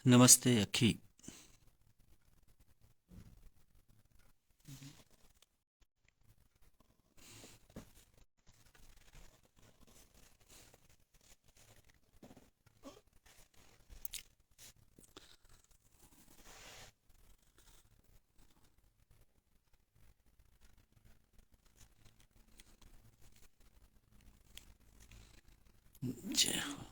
नमस्ते अखी। जय हो।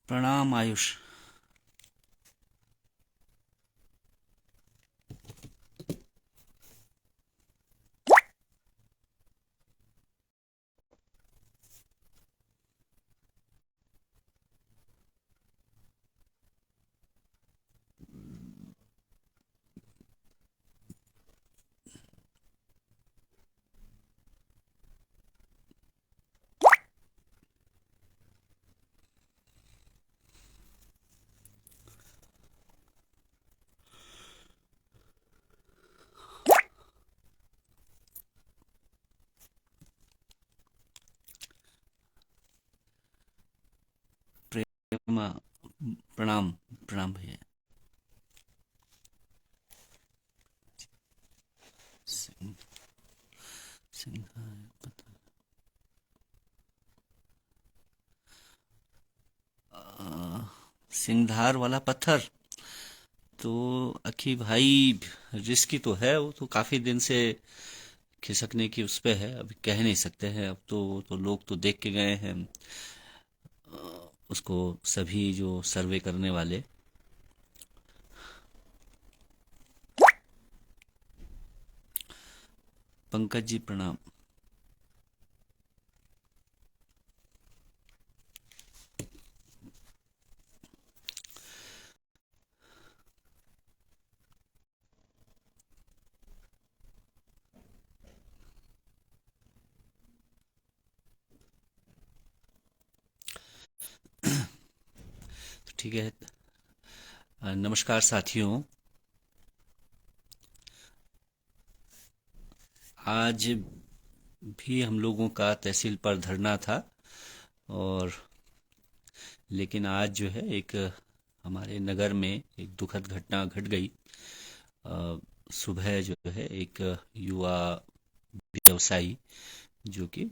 प्रणाम आयुष। प्रेमा। प्रणाम। प्रणाम भैया। सिंह। सिंह। सिंगधार वाला पत्थर तो अखी भाई रिस्की तो है। वो तो काफी दिन से खिसकने की उस पे है, अभी कह नहीं सकते हैं। अब तो लोग तो देख के गए हैं उसको, सभी जो सर्वे करने वाले। पंकज जी प्रणाम। तो ठीक है। नमस्कार साथियों। आज भी हम लोगों का तहसील पर धरना था, और लेकिन आज जो है एक हमारे नगर में एक दुखद घटना घट गई। अ, सुबह जो है एक युवा व्यवसायी जो कि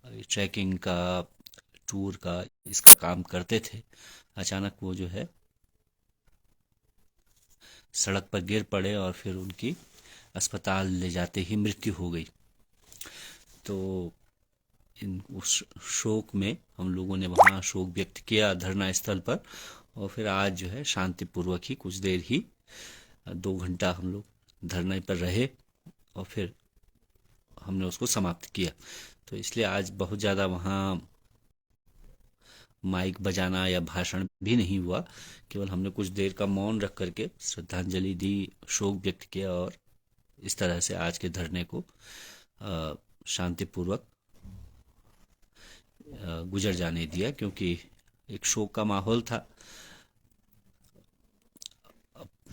ट्रैकिंग का, टूर का, इसका काम करते थे, अचानक वो जो है सड़क पर गिर पड़े और फिर उनकी अस्पताल ले जाते ही मृत्यु हो गई। तो इन उस शोक में हम लोगों ने वहाँ शोक व्यक्त किया धरना स्थल पर। और फिर आज जो है शांतिपूर्वक ही कुछ देर ही 2 घंटा हम लोग धरने पर रहे, और फिर हमने उसको समाप्त किया। तो इसलिए आज बहुत ज़्यादा वहाँ माइक बजाना या भाषण भी नहीं हुआ। केवल हमने कुछ देर का मौन रख करके श्रद्धांजलि दी, शोक व्यक्त किया, और इस तरह से आज के धरने को शांतिपूर्वक गुजर जाने दिया, क्योंकि एक शोक का माहौल था।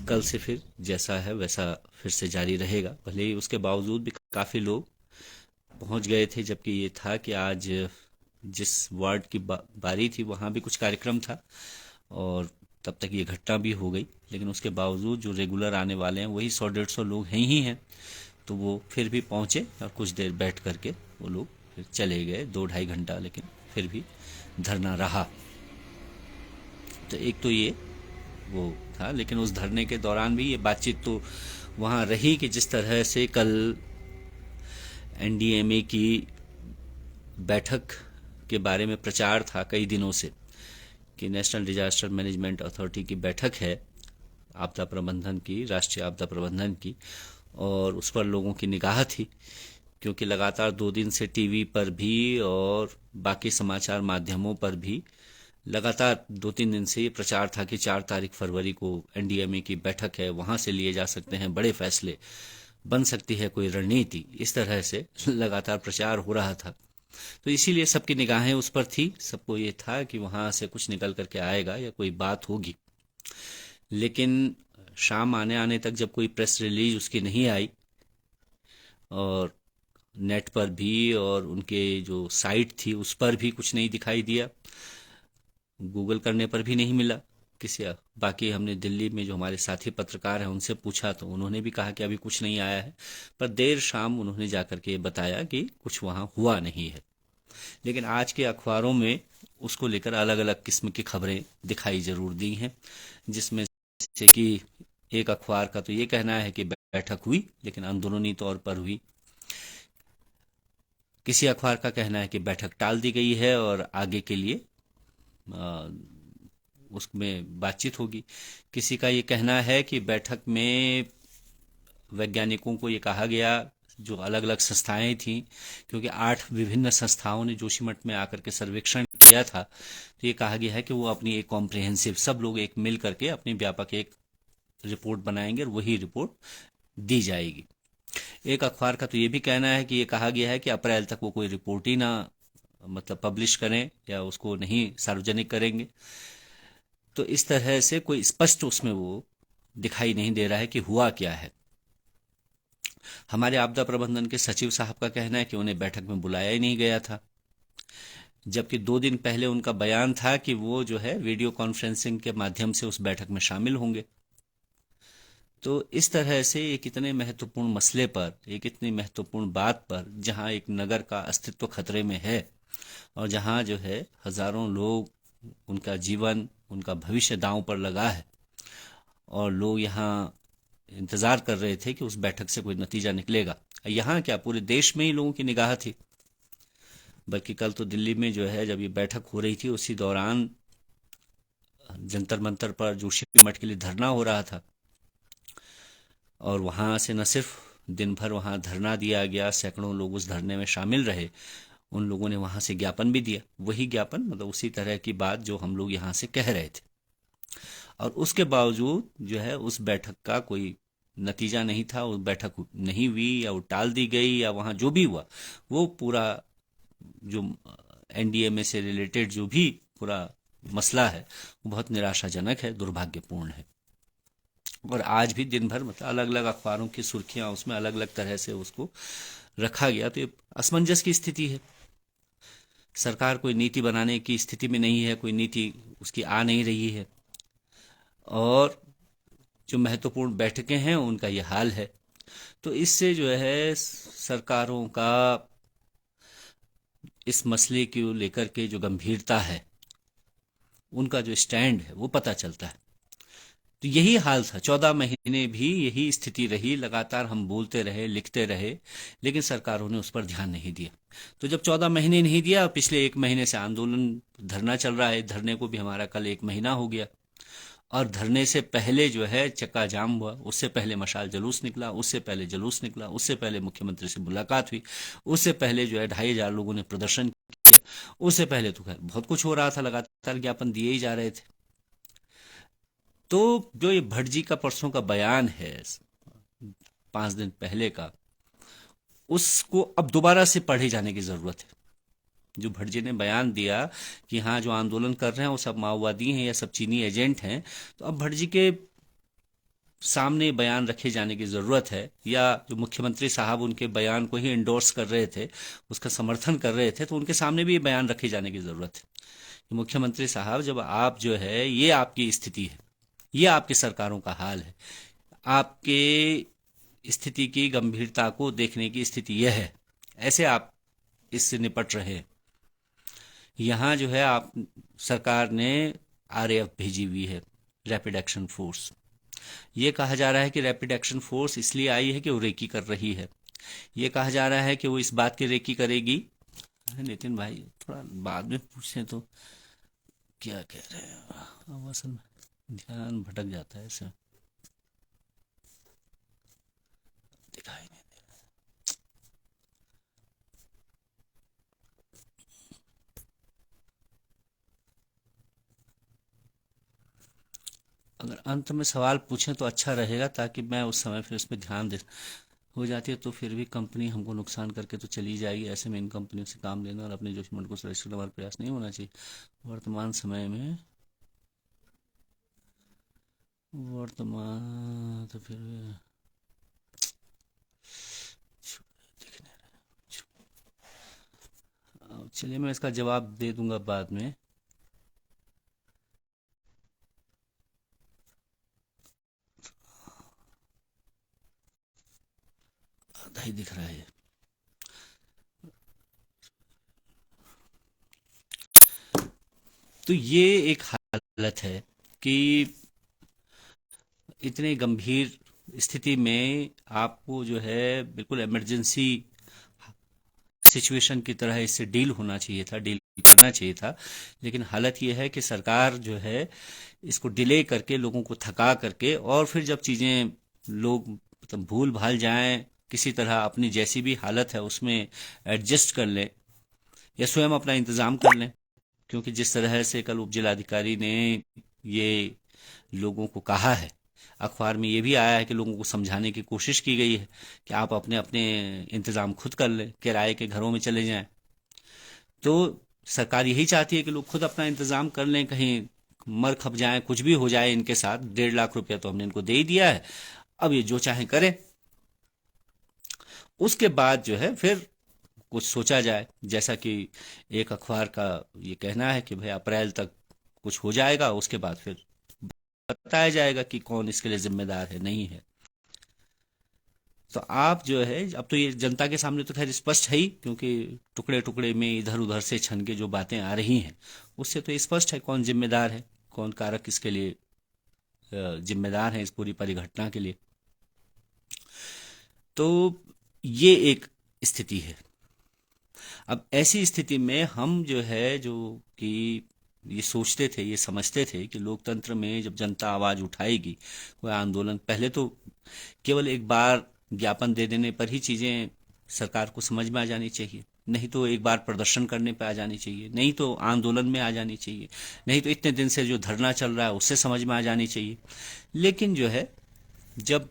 कल से फिर जैसा है वैसा फिर से जारी रहेगा। भले ही उसके बावजूद भी काफ़ी लोग पहुंच गए थे, जबकि ये था कि आज जिस वार्ड की बारी थी वहाँ भी कुछ कार्यक्रम था, और तब तक ये घटना भी हो गई। लेकिन उसके बावजूद जो रेगुलर आने वाले हैं वही 100-150 लोग हैं ही हैं। तो वो फिर भी पहुंचे और कुछ देर बैठ करके वो लोग फिर चले गए, 2-2.5 घंटा, लेकिन फिर भी धरना रहा। तो एक तो ये वो था, लेकिन उस धरने के दौरान भी ये बातचीत तो वहाँ रही कि जिस तरह से कल एनडीएमए की बैठक के बारे में प्रचार था कई दिनों से, कि नेशनल डिजास्टर मैनेजमेंट अथॉरिटी की बैठक है, आपदा प्रबंधन की, राष्ट्रीय आपदा प्रबंधन की, और उस पर लोगों की निगाह थी। क्योंकि लगातार 2 दिन से टीवी पर भी और बाकी समाचार माध्यमों पर भी लगातार 2-3 दिन से ये प्रचार था कि 4 तारीख फरवरी को एनडीएमए की बैठक है, वहां से लिए जा सकते हैं बड़े फैसले, बन सकती है कोई रणनीति। इस तरह से लगातार प्रचार हो रहा था। तो इसीलिए सबकी निगाहें उस पर थी, सबको ये था कि वहां से कुछ निकल करके आएगा या कोई बात होगी। लेकिन शाम आने आने तक जब कोई प्रेस रिलीज उसकी नहीं आई, और नेट पर भी और उनके जो साइट थी उस पर भी कुछ नहीं दिखाई दिया, गूगल करने पर भी नहीं मिला किसी। बाकी हमने दिल्ली में जो हमारे साथी पत्रकार हैं उनसे पूछा तो उन्होंने भी कहा कि अभी कुछ नहीं आया है, पर देर शाम उन्होंने जाकर के बताया कि कुछ वहाँ हुआ नहीं है। लेकिन आज के अखबारों में उसको लेकर अलग अलग किस्म की खबरें दिखाई जरूर दी हैं, जिसमें से कि एक अखबार का तो ये कहना है कि बैठक हुई लेकिन अंदरूनी तौर पर हुई, किसी अखबार का कहना है कि बैठक टाल दी गई है और आगे के लिए अ, उसमें बातचीत होगी। किसी का ये कहना है कि बैठक में वैज्ञानिकों को ये कहा गया, जो अलग अलग संस्थाएं थीं, क्योंकि 8 विभिन्न संस्थाओं ने जोशीमठ में आकर के सर्वेक्षण किया था, तो ये कहा गया है कि वो अपनी एक कॉम्प्रिहेंसिव, सब लोग एक मिल करके अपनी व्यापक एक रिपोर्ट बनाएंगे और वही रिपोर्ट दी जाएगी। एक अखबार का तो ये भी कहना है कि ये कहा गया है कि अप्रैल तक वो कोई रिपोर्ट ही ना मतलब पब्लिश करें या उसको नहीं सार्वजनिक करेंगे। तो इस तरह से कोई स्पष्ट उसमें वो दिखाई नहीं दे रहा है कि हुआ क्या है। हमारे आपदा प्रबंधन के सचिव साहब का कहना है कि उन्हें बैठक में बुलाया ही नहीं गया था, जबकि 2 दिन पहले उनका बयान था कि वो जो है वीडियो कॉन्फ्रेंसिंग के माध्यम से उस बैठक में शामिल होंगे। तो इस तरह से एक इतने महत्वपूर्ण मसले पर, एक इतनी महत्वपूर्ण बात पर, जहां एक नगर का अस्तित्व खतरे में है और जहां जो है हजारों लोग, उनका जीवन, उनका भविष्य दांव पर लगा है और लोग यहाँ इंतजार कर रहे थे कि उस बैठक से कोई नतीजा निकलेगा। यहाँ क्या पूरे देश में ही लोगों की निगाह थी। बल्कि कल तो दिल्ली में जो है जब ये बैठक हो रही थी उसी दौरान जंतर मंतर पर जोशीमठ के लिए धरना हो रहा था और वहां से न सिर्फ दिन भर वहां धरना दिया गया, सैकड़ों लोग उस धरने में शामिल रहे, उन लोगों ने वहां से ज्ञापन भी दिया, वही ज्ञापन मतलब उसी तरह की बात जो हम लोग यहाँ से कह रहे थे। और उसके बावजूद जो है उस बैठक का कोई नतीजा नहीं था, उस बैठक नहीं हुई या वो टाल दी गई या वहां जो भी हुआ वो पूरा जो एनडीए में से रिलेटेड जो भी पूरा मसला है वो बहुत निराशाजनक है, दुर्भाग्यपूर्ण है। और आज भी दिन भर मतलब अलग अलग अखबारों की सुर्खियां उसमें अलग अलग तरह से उसको रखा गया। तो ये असमंजस की स्थिति है। सरकार कोई नीति बनाने की स्थिति में नहीं है, कोई नीति उसकी आ नहीं रही है और जो महत्वपूर्ण बैठकें हैं उनका ये हाल है। तो इससे जो है सरकारों का इस मसले को लेकर के जो गंभीरता है, उनका जो स्टैंड है वो पता चलता है। तो यही हाल था, 14 महीने भी यही स्थिति रही, लगातार हम बोलते रहे, लिखते रहे, लेकिन सरकारों ने उस पर ध्यान नहीं दिया। तो जब 14 महीने नहीं दिया, पिछले 1 महीने से आंदोलन, धरना चल रहा है, धरने को भी हमारा कल 1 महीना हो गया। और धरने से पहले जो है चक्का जाम हुआ, उससे पहले मशाल जुलूस निकला, उससे पहले जुलूस निकला, उससे पहले मुख्यमंत्री से मुलाकात हुई, उससे पहले जो है 2,500 लोगों ने प्रदर्शन किया, उससे पहले तो खैर बहुत कुछ हो रहा था, लगातार ज्ञापन दिए ही जा रहे थे। तो जो ये भटजी का परसों का बयान है 5 दिन पहले का, उसको अब दोबारा से पढ़े जाने की जरूरत है। जो भटजी ने बयान दिया कि हाँ जो आंदोलन कर रहे हैं वो सब माओवादी हैं या सब चीनी एजेंट हैं, तो अब भटजी के सामने बयान रखे जाने की जरूरत है। या जो मुख्यमंत्री साहब उनके बयान को ही इंडोर्स कर रहे थे, उसका समर्थन कर रहे थे, तो उनके सामने भी ये बयान रखे जाने की जरूरत है कि मुख्यमंत्री साहब जब आप जो है, ये आपकी स्थिति है, ये आपकी सरकारों का हाल है, आपके स्थिति की गंभीरता को देखने की स्थिति यह है, ऐसे आप इससे निपट रहे हैं। यहाँ जो है आप सरकार ने आरएएफ भेजी हुई है, रैपिड एक्शन फोर्स। ये कहा जा रहा है कि रैपिड एक्शन फोर्स इसलिए आई है कि वो रेकी कर रही है। ये कहा जा रहा है कि वो इस बात की रेकी करेगी। नितिन भाई थोड़ा बाद में पूछें तो क्या कह रहे हैं, अब असल में ध्यान भटक जाता है, ऐसे दिखाई नहीं। अगर अंत में सवाल पूछें तो अच्छा रहेगा, ताकि मैं उस समय फिर उसमें ध्यान दे। हो जाती है तो फिर भी कंपनी हमको नुकसान करके तो चली जाएगी। ऐसे में इन कंपनियों से काम लेना और अपने जोखिम को सुरक्षित करने हमारा प्रयास नहीं होना चाहिए। वर्तमान समय में, वर्तमान तो फिर चलिए मैं इसका जवाब दे दूंगा बाद में। आधा ही दिख रहा है। तो ये एक हालत है कि इतने गंभीर स्थिति में आपको जो है बिल्कुल इमरजेंसी सिचुएशन की तरह इससे डील होना चाहिए था, डील करना चाहिए था। लेकिन हालत ये है कि सरकार जो है इसको डिले करके, लोगों को थका करके, और फिर जब चीज़ें लोग मतलब भूल भाल जाएं, किसी तरह अपनी जैसी भी हालत है उसमें एडजस्ट कर लें या स्वयं अपना इंतज़ाम कर लें। क्योंकि जिस तरह से कल उप जिलाधिकारी ने ये लोगों को कहा है, अखबार में ये भी आया है कि लोगों को समझाने की कोशिश की गई है कि आप अपने अपने इंतजाम खुद कर लें, किराए के घरों में चले जाएं। तो सरकार यही चाहती है कि लोग खुद अपना इंतजाम कर लें, कहीं मर खप जाएं, कुछ भी हो जाए इनके साथ। 1.5 लाख रुपया तो हमने इनको दे ही दिया है, अब ये जो चाहें करें। उसके बाद जो है फिर कुछ सोचा जाए। जैसा कि एक अखबार का ये कहना है कि भाई अप्रैल तक कुछ हो जाएगा, उसके बाद फिर बताया जाएगा कि कौन इसके लिए जिम्मेदार है, नहीं है। तो आप जो है, अब तो ये जनता के सामने तो खैर स्पष्ट है ही, क्योंकि टुकड़े टुकड़े में इधर उधर से छन के जो बातें आ रही हैं उससे तो स्पष्ट है कौन जिम्मेदार है, कौन कारक इसके लिए जिम्मेदार है, इस पूरी परिघटना के लिए। तो ये एक स्थिति है। अब ऐसी स्थिति में हम जो है, जो कि ये सोचते थे, ये समझते थे कि लोकतंत्र में जब जनता आवाज उठाएगी, कोई आंदोलन, पहले तो केवल एक बार ज्ञापन दे देने पर ही चीजें सरकार को समझ में आ जानी चाहिए, नहीं तो एक बार प्रदर्शन करने पे आ जानी चाहिए, नहीं तो आंदोलन में आ जानी चाहिए, नहीं तो इतने दिन से जो धरना चल रहा है उससे समझ में आ जानी चाहिए। लेकिन जो है, जब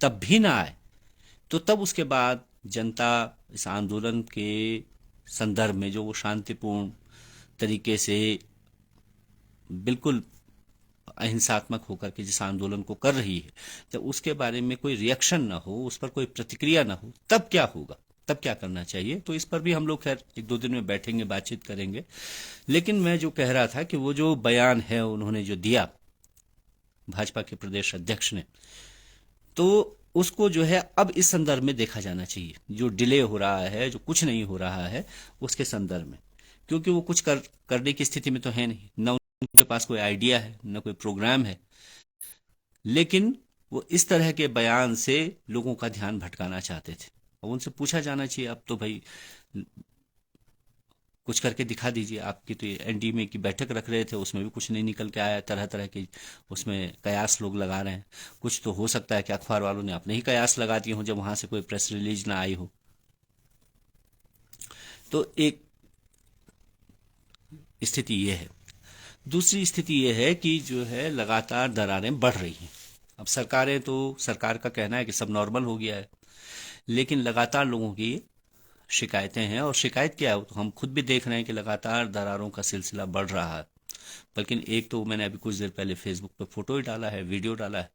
तब भी ना आए तो तब उसके बाद जनता इस आंदोलन के संदर्भ में, जो वो शांतिपूर्ण तरीके से बिल्कुल अहिंसात्मक होकर के जिस आंदोलन को कर रही है, जब उसके बारे में कोई रिएक्शन ना हो, उस पर कोई प्रतिक्रिया ना हो, तब क्या होगा, तब क्या करना चाहिए। तो इस पर भी हम लोग खैर 1-2 दिन में बैठेंगे, बातचीत करेंगे। लेकिन मैं जो कह रहा था कि वो जो बयान है उन्होंने जो दिया भाजपा के प्रदेश अध्यक्ष ने, तो उसको जो है अब इस संदर्भ में देखा जाना चाहिए, जो डिले हो रहा है, जो कुछ नहीं हो रहा है उसके संदर्भ में। क्योंकि वो कुछ करने की स्थिति में तो है नहीं, न उनके पास कोई आइडिया है, न कोई प्रोग्राम है। लेकिन वो इस तरह के बयान से लोगों का ध्यान भटकाना चाहते थे। अब उनसे पूछा जाना चाहिए, अब तो भाई कुछ करके दिखा दीजिए। आपकी तो एनडीए में की बैठक रख रहे थे, उसमें भी कुछ नहीं निकल के आया, तरह तरह के उसमें कयास लोग लगा रहे हैं। कुछ तो हो सकता है कि अखबार वालों ने अपने ही कयास लगा दिए हों जब वहां से कोई प्रेस रिलीज ना आई हो। तो एक स्थिति ये है। दूसरी स्थिति ये है कि जो है लगातार दरारें बढ़ रही हैं। अब सरकारें तो, सरकार का कहना है कि सब नॉर्मल हो गया है, लेकिन लगातार लोगों की शिकायतें हैं। और शिकायत क्या है, तो हम खुद भी देख रहे हैं कि लगातार दरारों का सिलसिला बढ़ रहा है। बल्कि एक तो मैंने अभी कुछ देर पहले फेसबुक पे फोटो ही डाला है, वीडियो डाला है,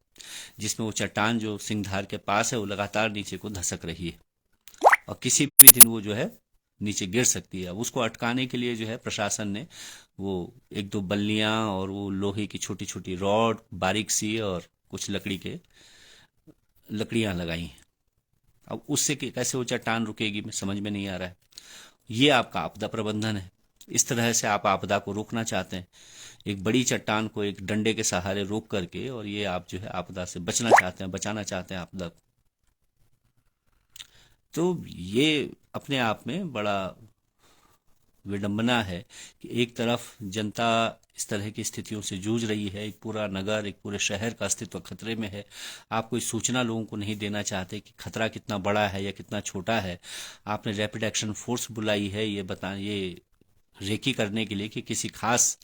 जिसमें वो चट्टान जो सिंहधार के पास है वो लगातार नीचे को धसक रही है और किसी भी दिन वो जो है नीचे गिर सकती है। अब उसको अटकाने के लिए जो है प्रशासन ने वो 1-2 बल्लियां और वो लोहे की छोटी छोटी रॉड, बारीक सी, और कुछ लकड़ियां लगाई हैं। अब उससे कैसे वो चट्टान रुकेगी, मैं समझ में नहीं आ रहा है। ये आपका आपदा प्रबंधन है। इस तरह से आप आपदा को रोकना चाहते हैं, एक बड़ी चट्टान को एक डंडे के सहारे रोक करके, और ये आप जो है आपदा से बचना चाहते हैं, बचाना चाहते हैं आपदा को। तो ये अपने आप में बड़ा विडंबना है कि एक तरफ जनता इस तरह की स्थितियों से जूझ रही है, एक पूरा नगर, एक पूरे शहर का अस्तित्व खतरे में है। आप कोई सूचना लोगों को नहीं देना चाहते कि खतरा कितना बड़ा है या कितना छोटा है। आपने रैपिड एक्शन फोर्स बुलाई है ये रेकी करने के लिए कि किसी खास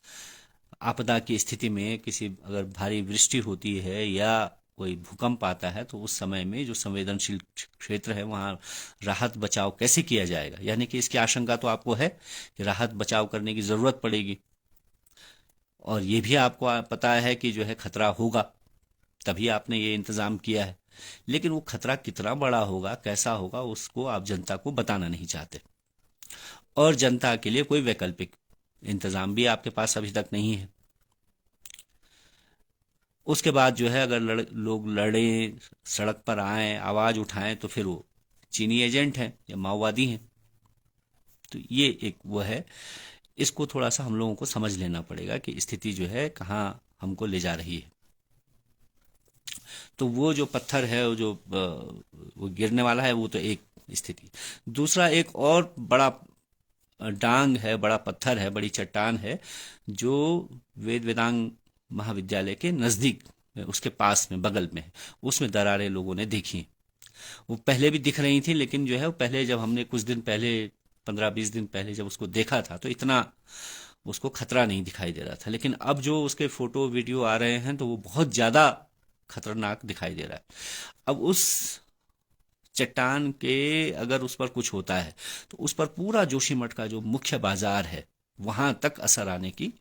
आपदा की स्थिति में, किसी अगर भारी वृष्टि होती है या कोई भूकंप आता है, तो उस समय में जो संवेदनशील क्षेत्र है वहां राहत बचाव कैसे किया जाएगा। यानी कि इसकी आशंका तो आपको है कि राहत बचाव करने की जरूरत पड़ेगी, और ये भी आपको पता है कि जो है खतरा होगा, तभी आपने ये इंतजाम किया है। लेकिन वो खतरा कितना बड़ा होगा, कैसा होगा, उसको आप जनता को बताना नहीं चाहते। और जनता के लिए कोई वैकल्पिक इंतजाम भी आपके पास अभी तक नहीं है। उसके बाद जो है अगर लोग लड़ें, सड़क पर आए, आवाज उठाएं, तो फिर वो चीनी एजेंट हैं या माओवादी हैं। तो ये एक वो है, इसको थोड़ा सा हम लोगों को समझ लेना पड़ेगा कि स्थिति जो है कहाँ हमको ले जा रही है। तो वो जो पत्थर है, वो जो वो गिरने वाला है, वो तो एक स्थिति। दूसरा एक और बड़ा डांग है, बड़ा पत्थर है, बड़ी चट्टान है, जो वेद वेदांग महाविद्यालय के नजदीक, उसके पास में, बगल में है। उसमें दरारें लोगों ने देखी। वो पहले भी दिख रही थी, लेकिन जो है वो पहले जब हमने कुछ दिन पहले, 15-20 दिन पहले जब उसको देखा था, तो इतना उसको खतरा नहीं दिखाई दे रहा था। लेकिन अब जो उसके फोटो वीडियो आ रहे हैं, तो वो बहुत ज्यादा खतरनाक दिखाई दे रहा है। अब उस चट्टान के अगर उस पर कुछ होता है, तो उस पर पूरा जोशीमठ का जो मुख्य बाजार है, वहां तक असर आने की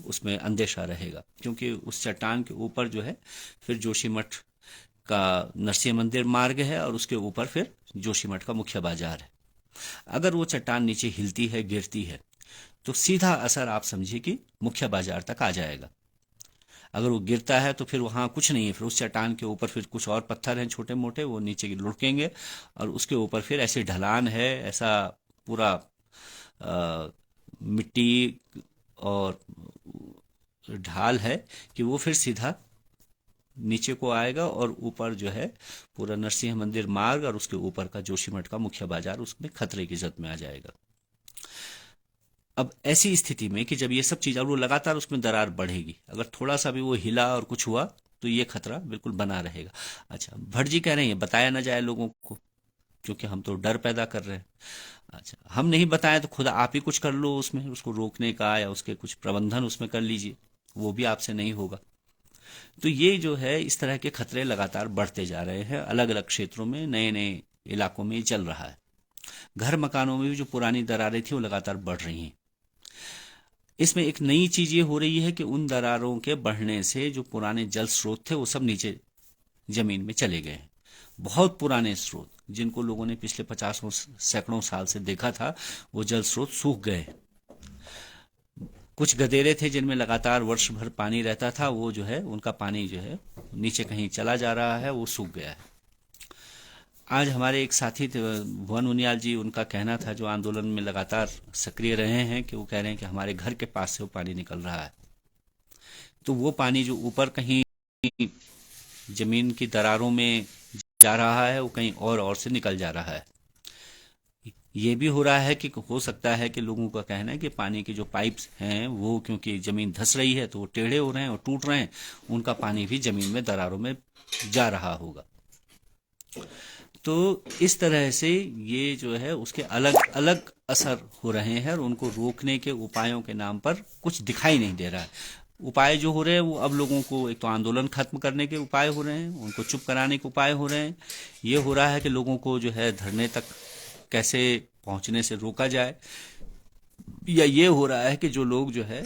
उसमें अंदेशा रहेगा। क्योंकि उस चट्टान के ऊपर जो है फिर जोशीमठ का नरसिंह मंदिर मार्ग है, और उसके ऊपर फिर जोशीमठ का मुख्य बाजार है। अगर वो चट्टान नीचे हिलती है, गिरती है, तो सीधा असर आप समझिए कि मुख्य बाजार तक आ जाएगा। अगर वो गिरता है तो फिर वहां कुछ नहीं है, फिर उस चट्टान के ऊपर फिर कुछ और पत्थर हैं छोटे मोटे, वो नीचे लुढ़केंगे, और उसके ऊपर फिर ऐसे ढलान है, ऐसा पूरा मिट्टी और ढाल है कि वो फिर सीधा नीचे को आएगा, और ऊपर जो है पूरा नरसिंह मंदिर मार्ग और उसके ऊपर का जोशीमठ का मुख्य बाजार उसमें खतरे की जद में आ जाएगा। अब ऐसी स्थिति में कि जब ये सब चीज, और वो लगातार उसमें दरार बढ़ेगी, अगर थोड़ा सा भी वो हिला और कुछ हुआ, तो ये खतरा बिल्कुल बना रहेगा। अच्छा, भट्ट जी कह रहे हैं बताया ना जाए लोगों को, क्योंकि हम तो डर पैदा कर रहे हैं। अच्छा, हम नहीं बताएं तो खुद आप ही कुछ कर लो उसमें, उसको रोकने का या उसके कुछ प्रबंधन उसमें कर लीजिए, वो भी आपसे नहीं होगा। तो ये जो है, इस तरह के खतरे लगातार बढ़ते जा रहे हैं, अलग अलग क्षेत्रों में, नए नए इलाकों में चल रहा है। घर मकानों में भी जो पुरानी दरारें थी वो लगातार बढ़ रही हैं। इसमें एक नई चीज ये हो रही है कि उन दरारों के बढ़ने से जो पुराने जल स्रोत थे वो सब नीचे जमीन में चले गए हैं। बहुत पुराने स्रोत, जिनको लोगों ने पिछले 50 सैकड़ों साल से देखा था, वो जल स्रोत सूख गए। कुछ गदेरे थे जिनमें लगातार वर्ष भर पानी रहता था, वो जो है उनका पानी जो है नीचे कहीं चला जा रहा है, वो सूख गया है। आज हमारे एक साथी थे भुवन उनियाल जी, उनका कहना था, जो आंदोलन में लगातार सक्रिय रहे हैं, कि वो कह रहे हैं कि हमारे घर के पास से वो पानी निकल रहा है। तो वो पानी जो ऊपर कहीं जमीन की दरारों में जा रहा है, वो कहीं और से निकल जा रहा है। ये भी हो रहा है कि हो सकता है कि लोगों का कहना है कि पानी के जो पाइप्स हैं, वो क्योंकि जमीन धंस रही है तो वो टेढ़े हो रहे हैं और टूट रहे हैं, उनका पानी भी जमीन में दरारों में जा रहा होगा। तो इस तरह से ये जो है उसके अलग अलग असर हो रहे हैं, और उनको रोकने के उपायों के नाम पर कुछ दिखाई नहीं दे रहा है। उपाय जो हो रहे हैं वो अब लोगों को, एक तो आंदोलन खत्म करने के उपाय हो रहे हैं, उनको चुप कराने के उपाय हो रहे हैं। ये हो रहा है कि लोगों को जो है धरने तक कैसे पहुंचने से रोका जाए, या ये हो रहा है कि जो लोग जो है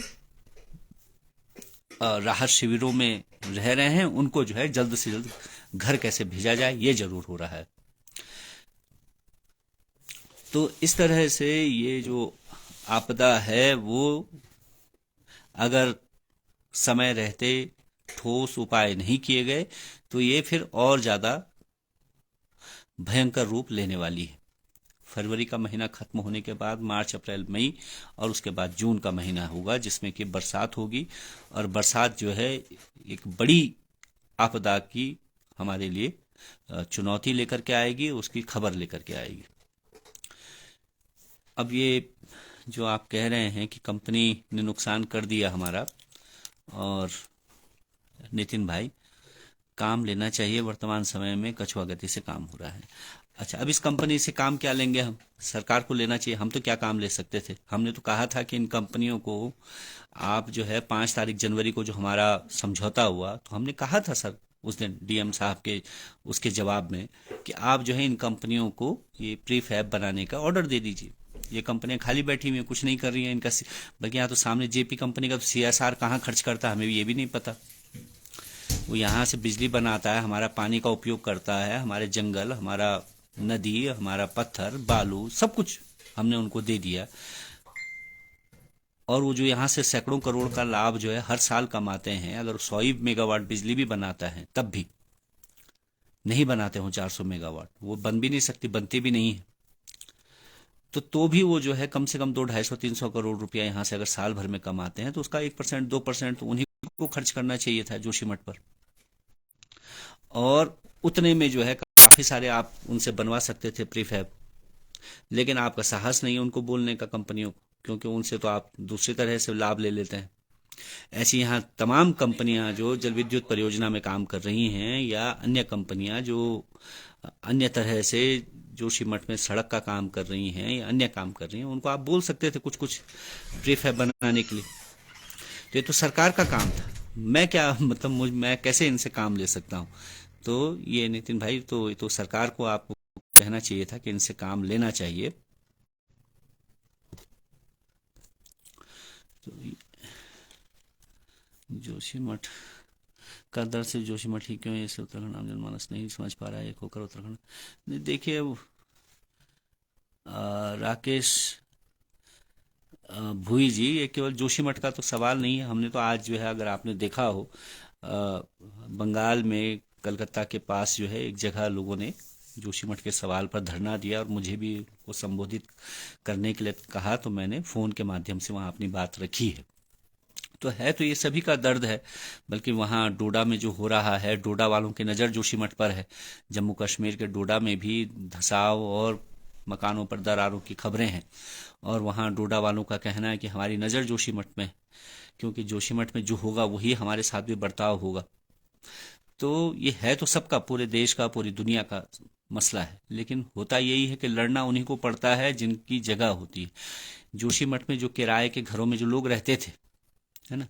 राहत शिविरों में रह रहे हैं, उनको जो है जल्द से जल्द घर कैसे भेजा जाए, ये जरूर हो रहा है। तो इस तरह से ये जो आपदा है, वो अगर समय रहते ठोस उपाय नहीं किए गए, तो ये फिर और ज्यादा भयंकर रूप लेने वाली है। फरवरी का महीना खत्म होने के बाद मार्च, अप्रैल, मई, और उसके बाद जून का महीना होगा, जिसमें कि बरसात होगी, और बरसात जो है एक बड़ी आपदा की हमारे लिए चुनौती लेकर के आएगी, उसकी खबर लेकर के आएगी। अब ये जो आप कह रहे हैं कि कंपनी ने नुकसान कर दिया हमारा, और नितिन भाई, काम लेना चाहिए, वर्तमान समय में कछुआ गति से काम हो रहा है। अच्छा, अब इस कंपनी से काम क्या लेंगे हम? सरकार को लेना चाहिए। हम तो क्या काम ले सकते थे? हमने तो कहा था कि इन कंपनियों को आप जो है 5 तारीख जनवरी को जो हमारा समझौता हुआ, तो हमने कहा था सर उस दिन डीएम साहब के उसके जवाब में, कि आप जो है इन कंपनियों को ये प्री फैब बनाने का ऑर्डर दे दीजिए। ये कंपनियां खाली बैठी हुई हैं, कुछ नहीं कर रही हैं इनका, बल्कि यहाँ तो सामने जेपी कंपनी का सीएसआर कहाँ खर्च करता है हमें ये भी नहीं पता। वो यहाँ से बिजली बनाता है, हमारा पानी का उपयोग करता है, हमारे जंगल, हमारा नदी, हमारा पत्थर, बालू, सब कुछ हमने उनको दे दिया, और वो जो यहाँ से सैकड़ों करोड़ का लाभ जो है हर साल कमाते हैं, अगर 100 मेगावाट बिजली भी बनाता है तब भी नहीं बनाते हो 400 मेगावाट, वो बन भी नहीं सकती, बनती भी नहीं है। तो भी वो जो है कम से कम 200, 250, 300 करोड़ रुपया यहाँ से अगर साल भर में कमाते हैं, तो उसका 1%, 2% तो उन्हीं को खर्च करना चाहिए था जोशीमठ पर। और उतने में जो है काफी सारे आप उनसे बनवा सकते थे प्रीफैब, लेकिन आपका साहस नहीं है उनको बोलने का कंपनियों को, क्योंकि उनसे तो आप दूसरी तरह से लाभ ले लेते हैं। ऐसी यहाँ तमाम कंपनियां जो जल विद्युत परियोजना में काम कर रही हैं, या अन्य कंपनियां जो अन्य तरह से जोशीमठ में सड़क का काम कर रही हैं या अन्य काम कर रही हैं, उनको आप बोल सकते थे कुछ कुछ प्रीफैब बनाने के लिए। तो ये तो सरकार का काम था, मैं क्या मतलब मैं कैसे इनसे काम ले सकता हूँ? तो ये नितिन भाई, तो ये तो सरकार को आपको कहना चाहिए था कि इनसे काम लेना चाहिए। तो जोशीमठ का दर से जोशीमठ ही क्यों, ऐसे उत्तराखंड आम जनमानस नहीं समझ पा रहा है, एक होकर उत्तराखंड नहीं। देखिए राकेश भुई जी, ये केवल जोशीमठ का तो सवाल नहीं है। हमने तो आज जो है, अगर आपने देखा हो, बंगाल में कलकत्ता के पास जो है एक जगह लोगों ने जोशीमठ के सवाल पर धरना दिया, और मुझे भी वो संबोधित करने के लिए कहा, तो मैंने फोन के माध्यम से वहां अपनी बात रखी है। तो ये सभी का दर्द है, बल्कि वहाँ डोडा में जो हो रहा है, डोडा वालों की नज़र जोशीमठ पर है। जम्मू कश्मीर के डोडा में भी धंसाव और मकानों पर दरारों की खबरें हैं, और वहाँ डोडा वालों का कहना है कि हमारी नज़र जोशीमठ में है, क्योंकि जोशीमठ में जो होगा वही हमारे साथ भी बर्ताव होगा। तो ये है तो सबका, पूरे देश का, पूरी दुनिया का मसला है, लेकिन होता यही है कि लड़ना उन्हीं को पड़ता है जिनकी जगह होती है। जोशीमठ में जो किराए के घरों में जो लोग रहते थे, है ना,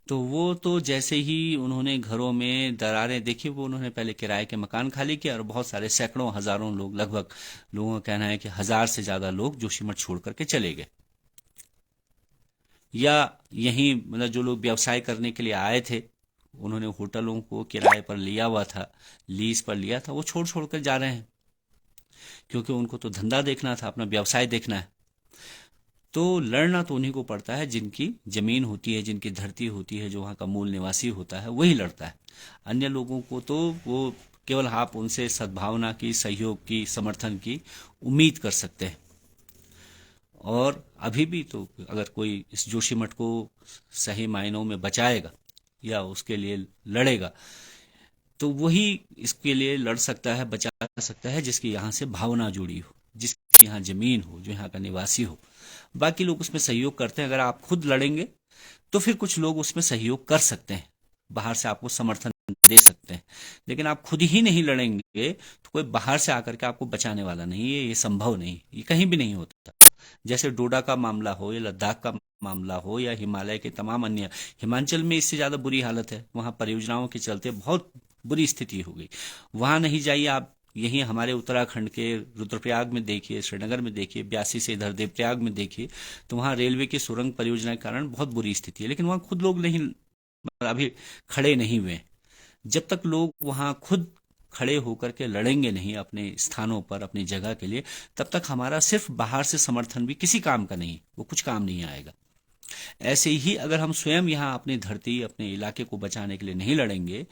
तो वो तो जैसे ही उन्होंने घरों में दरारें देखी, वो उन्होंने पहले किराए के मकान खाली किया, और बहुत सारे सैकड़ों हजारों लोग, लगभग लोगों का कहना है कि 1000 से ज्यादा लोग जोशीमठ छोड़ करके चले गए। या यहीं मतलब जो लोग व्यवसाय करने के लिए आए थे, उन्होंने होटलों को किराए पर लिया हुआ था, लीज पर लिया था, वो छोड़ छोड़ कर जा रहे हैं, क्योंकि उनको तो धंधा देखना था, अपना व्यवसाय देखना है। तो लड़ना तो उन्हीं को पड़ता है जिनकी जमीन होती है, जिनकी धरती होती है, जो वहाँ का मूल निवासी होता है, वही लड़ता है। अन्य लोगों को तो वो केवल आप उनसे सद्भावना की, सहयोग की, समर्थन की उम्मीद कर सकते हैं। और अभी भी तो अगर कोई इस जोशीमठ को सही मायनों में बचाएगा या उसके लिए लड़ेगा, तो वही इसके लिए लड़ सकता है, बचा सकता है, जिसकी यहाँ से भावना जुड़ी हो, जिसकी यहाँ जमीन हो, जो यहाँ का निवासी हो। बाकी लोग उसमें सहयोग करते हैं। अगर आप खुद लड़ेंगे तो फिर कुछ लोग उसमें सहयोग कर सकते हैं, बाहर से आपको समर्थन दे सकते हैं, लेकिन आप खुद ही नहीं लड़ेंगे तो कोई बाहर से आकर के आपको बचाने वाला नहीं है। ये संभव नहीं, ये कहीं भी नहीं होता। जैसे डोडा का मामला हो, या लद्दाख का मामला हो, या हिमालय के तमाम अन्य, हिमाचल में इससे ज्यादा बुरी हालत है, वहां परियोजनाओं के चलते बहुत बुरी स्थिति हो गई। वहां नहीं जाइए आप, यहीं हमारे उत्तराखंड के रुद्रप्रयाग में देखिए, श्रीनगर में देखिए, ब्यासी से इधर देवप्रयाग में देखिए, तो वहां रेलवे की सुरंग परियोजना के कारण बहुत बुरी स्थिति है, लेकिन वहां खुद लोग नहीं, अभी खड़े नहीं हुए। जब तक लोग वहां खुद खड़े होकर के लड़ेंगे नहीं अपने स्थानों पर, अपनी जगह के लिए, तब तक हमारा सिर्फ बाहर से समर्थन भी किसी काम का नहीं, वो कुछ काम नहीं आएगा। ऐसे ही अगर हम स्वयं यहाँ अपनी धरती, अपने इलाके को बचाने के लिए नहीं लड़ेंगे,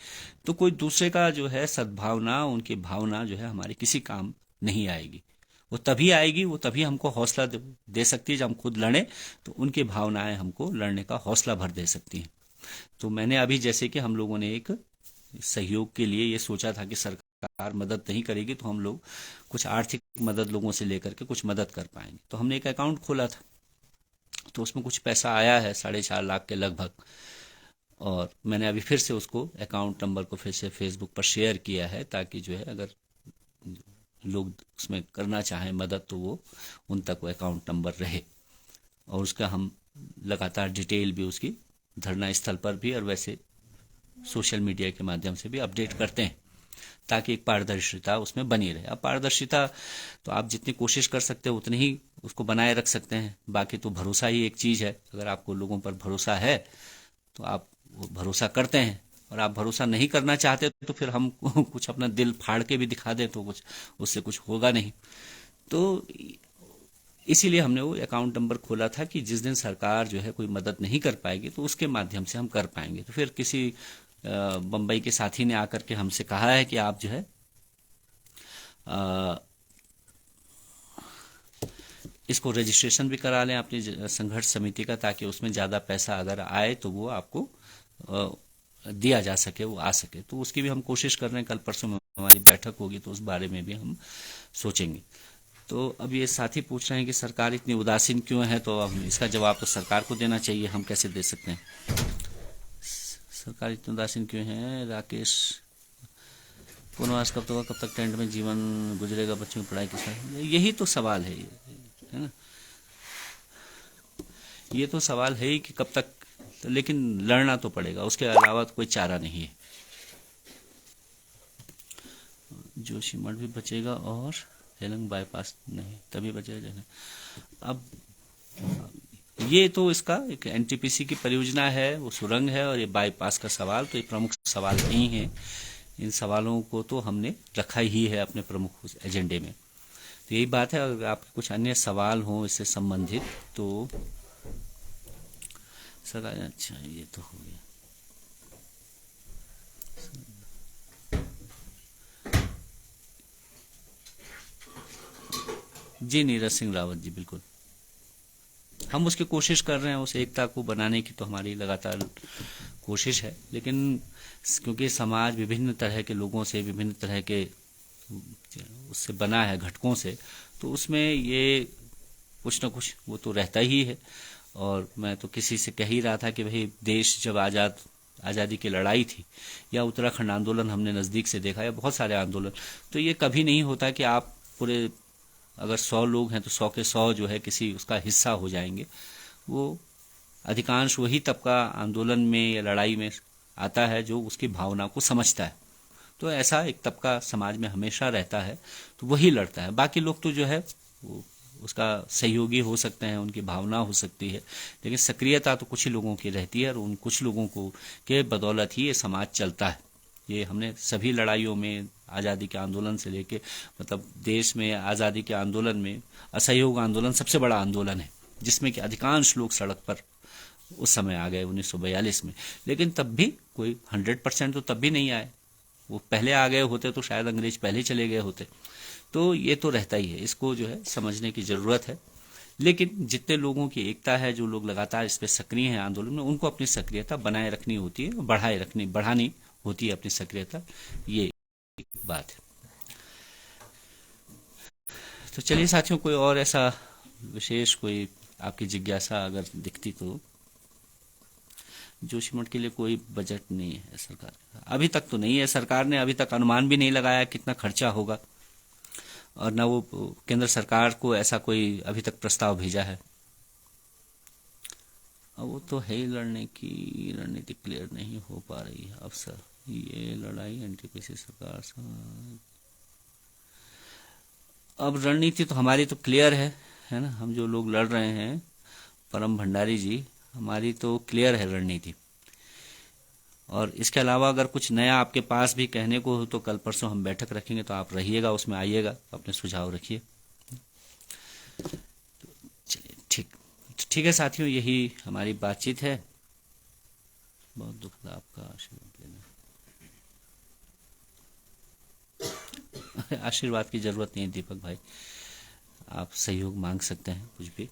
तो कोई दूसरे का जो है सद्भावना, उनकी भावना जो है हमारे किसी काम नहीं आएगी। वो तभी आएगी, वो तभी हमको हौसला दे सकती है जब हम खुद लड़ें, तो उनकी भावनाएं हमको लड़ने का हौसला भर दे सकती हैं। तो मैंने अभी जैसे कि हम लोगों ने एक सहयोग के लिए ये सोचा था कि सरकार मदद नहीं करेगी, तो हम लोग कुछ आर्थिक मदद लोगों से लेकर के कुछ मदद कर पाएंगे। तो हमने एक अकाउंट खोला था, तो उसमें कुछ पैसा आया है, 4.5 लाख के लगभग। और मैंने अभी फिर से उसको अकाउंट नंबर को फिर से फेसबुक पर शेयर किया है, ताकि जो है अगर लोग उसमें करना चाहें मदद, तो वो उन तक वो अकाउंट नंबर रहे। और उसका हम लगातार डिटेल भी उसकी धरना स्थल पर भी और वैसे सोशल मीडिया के माध्यम से भी अपडेट करते हैं, ताकि एक पारदर्शिता उसमें बनी रहे। अब पारदर्शिता तो आप जितनी कोशिश कर सकते हो उतनी ही उसको बनाए रख सकते हैं। बाकी तो भरोसा ही एक चीज है, अगर आपको लोगों पर भरोसा है तो आप वो भरोसा करते हैं, और आप भरोसा नहीं करना चाहते तो फिर हम कुछ अपना दिल फाड़ के भी दिखा दें तो कुछ उससे कुछ होगा नहीं। तो इसीलिए हमने वो अकाउंट नंबर खोला था कि जिस दिन सरकार जो है कोई मदद नहीं कर पाएगी तो उसके माध्यम से हम कर पाएंगे। तो फिर किसी बम्बई के साथी ने आकर के हमसे कहा है कि आप जो है अ, इसको रजिस्ट्रेशन भी करा लें अपनी संघर्ष समिति का, ताकि उसमें ज़्यादा पैसा अगर आए तो वो आपको दिया जा सके, वो आ सके। तो उसकी भी हम कोशिश कर रहे हैं। कल परसों में हमारी बैठक होगी तो उस बारे में भी हम सोचेंगे। तो अब ये साथी पूछ रहे हैं कि सरकार इतनी उदासीन क्यों है, तो हम इसका जवाब तो सरकार को देना चाहिए, हम कैसे दे सकते हैं। सरकार इतनी उदासीन क्यों है? राकेश, वनवास कब तक, टेंट में जीवन गुजरेगा, बच्चों की पढ़ाई के साथ? यही तो सवाल है ना। ये तो सवाल है ही कि कब तक, तो लेकिन लड़ना तो पड़ेगा, उसके अलावा तो कोई चारा नहीं है। जोशीमठ भी बचेगा और हेलंग बाईपास नहीं, तभी बचेगा। अब ये तो इसका एक एनटीपीसी की परियोजना है, वो सुरंग है, और ये बाईपास का सवाल तो ये प्रमुख सवाल नहीं है। इन सवालों को तो हमने रखा ही है अपने प्रमुख एजेंडे में। तो यही बात है। अगर आपके कुछ अन्य सवाल हों इससे संबंधित तो सर, अच्छा ये तो हो गया। जी नीरज सिंह रावत जी, बिल्कुल हम उसकी कोशिश कर रहे हैं, उस एकता को बनाने की तो हमारी लगातार कोशिश है। लेकिन क्योंकि समाज विभिन्न तरह के लोगों से, विभिन्न तरह के उससे बना है, घटकों से, तो उसमें ये कुछ ना कुछ वो तो रहता ही है। और मैं तो किसी से कह ही रहा था कि भाई देश जब आज़ादी की लड़ाई थी, या उत्तराखंड आंदोलन हमने नज़दीक से देखा, या बहुत सारे आंदोलन, तो ये कभी नहीं होता कि आप पूरे, अगर 100 लोग हैं तो 100 के 100 जो है किसी उसका हिस्सा हो जाएंगे। वो अधिकांश वही तबका आंदोलन में या लड़ाई में आता है जो उसकी भावना को समझता है। तो ऐसा एक तबका समाज में हमेशा रहता है, तो वही लड़ता है। बाकी लोग तो जो है वो उसका सहयोगी हो सकते हैं, उनकी भावना हो सकती है, लेकिन सक्रियता तो कुछ ही लोगों की रहती है, और उन कुछ लोगों को के बदौलत ही ये समाज चलता है। ये हमने सभी लड़ाइयों में, आज़ादी के आंदोलन से लेके, मतलब देश में आज़ादी के आंदोलन में असहयोग आंदोलन सबसे बड़ा आंदोलन है, जिसमें कि अधिकांश लोग सड़क पर उस समय आ गए 1942 में। लेकिन तब भी कोई 100% तो तब भी नहीं आए। वो पहले आ गए होते तो शायद अंग्रेज पहले चले गए होते। तो ये तो रहता ही है, इसको जो है समझने की जरूरत है। लेकिन जितने लोगों की एकता है, जो लोग लगातार इस पे सक्रिय हैं आंदोलन में, उनको अपनी सक्रियता बनाए रखनी होती है, बढ़ानी होती है अपनी सक्रियता, ये बात है। तो चलिए साथियों, कोई और ऐसा विशेष कोई आपकी जिज्ञासा अगर दिखती तो। जोशीमठ के लिए कोई बजट नहीं है सरकार का, अभी तक तो नहीं है। सरकार ने अभी तक अनुमान भी नहीं लगाया कितना खर्चा होगा, और न वो केंद्र सरकार को ऐसा कोई अभी तक प्रस्ताव भेजा है। अब वो तो है ही, लड़ने की रणनीति क्लियर नहीं हो पा रही है। अब सर ये लड़ाई एनटीपीसी सरकार से, अब रणनीति तो हमारी तो क्लियर है ना। हम जो लोग लड़ रहे हैं, परम भंडारी जी, हमारी तो क्लियर है रणनीति। और इसके अलावा अगर कुछ नया आपके पास भी कहने को हो तो कल परसों हम बैठक रखेंगे, तो आप रहिएगा, उसमें आइएगा, अपने सुझाव रखिए। चलिए ठीक है साथियों, यही हमारी बातचीत है। बहुत दुखद आपका आशीर्वाद लेना। आशीर्वाद की जरूरत नहीं है दीपक भाई, आप सहयोग मांग सकते हैं कुछ भी।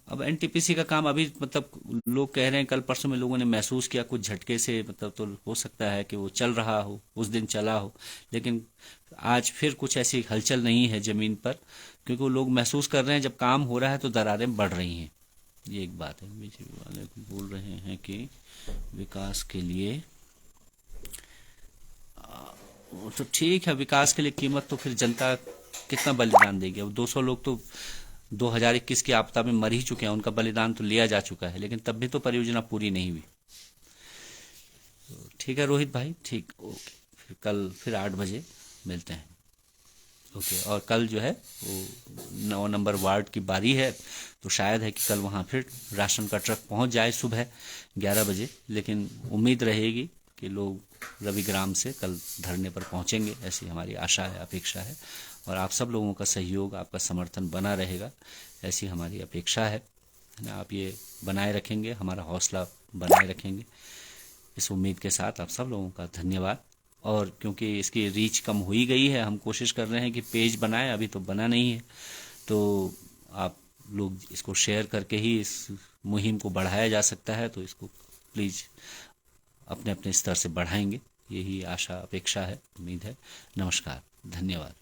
अब एनटीपीसी का काम अभी, मतलब लोग कह रहे हैं, कल परसों में लोगों ने महसूस किया कुछ झटके से, मतलब तो हो सकता है कि वो चल रहा हो, उस दिन चला हो, लेकिन आज फिर कुछ ऐसी हलचल नहीं है जमीन पर, क्योंकि वो लोग महसूस कर रहे हैं जब काम हो रहा है तो दरारें बढ़ रही हैं। ये एक बात है। बीजेपी वाले बोल रहे हैं कि विकास के लिए, तो ठीक है, विकास के लिए कीमत तो फिर जनता कितना बलिदान देगी। अब 200 लोग तो 2021 की आपदा में मर ही चुके हैं, उनका बलिदान तो लिया जा चुका है, लेकिन तब भी तो परियोजना पूरी नहीं हुई। तो ठीक है रोहित भाई, ठीक, ओके, फिर कल फिर 8 बजे मिलते हैं। ओके, और कल जो है वो 9 नंबर वार्ड की बारी है, तो शायद है कि कल वहाँ फिर राशन का ट्रक पहुँच जाए सुबह 11 बजे, लेकिन उम्मीद रहेगी कि लोग रविग्राम से कल धरने पर पहुँचेंगे, ऐसी हमारी आशा है, अपेक्षा है। और आप सब लोगों का सहयोग, आपका समर्थन बना रहेगा, ऐसी हमारी अपेक्षा है ना। आप ये बनाए रखेंगे, हमारा हौसला बनाए रखेंगे, इस उम्मीद के साथ आप सब लोगों का धन्यवाद। और क्योंकि इसकी रीच कम हुई गई है, हम कोशिश कर रहे हैं कि पेज बनाए, अभी तो बना नहीं है, तो आप लोग इसको शेयर करके ही इस मुहिम को बढ़ाया जा सकता है, तो इसको प्लीज़ अपने अपने स्तर से बढ़ाएंगे, यही आशा अपेक्षा है, उम्मीद है। नमस्कार, धन्यवाद।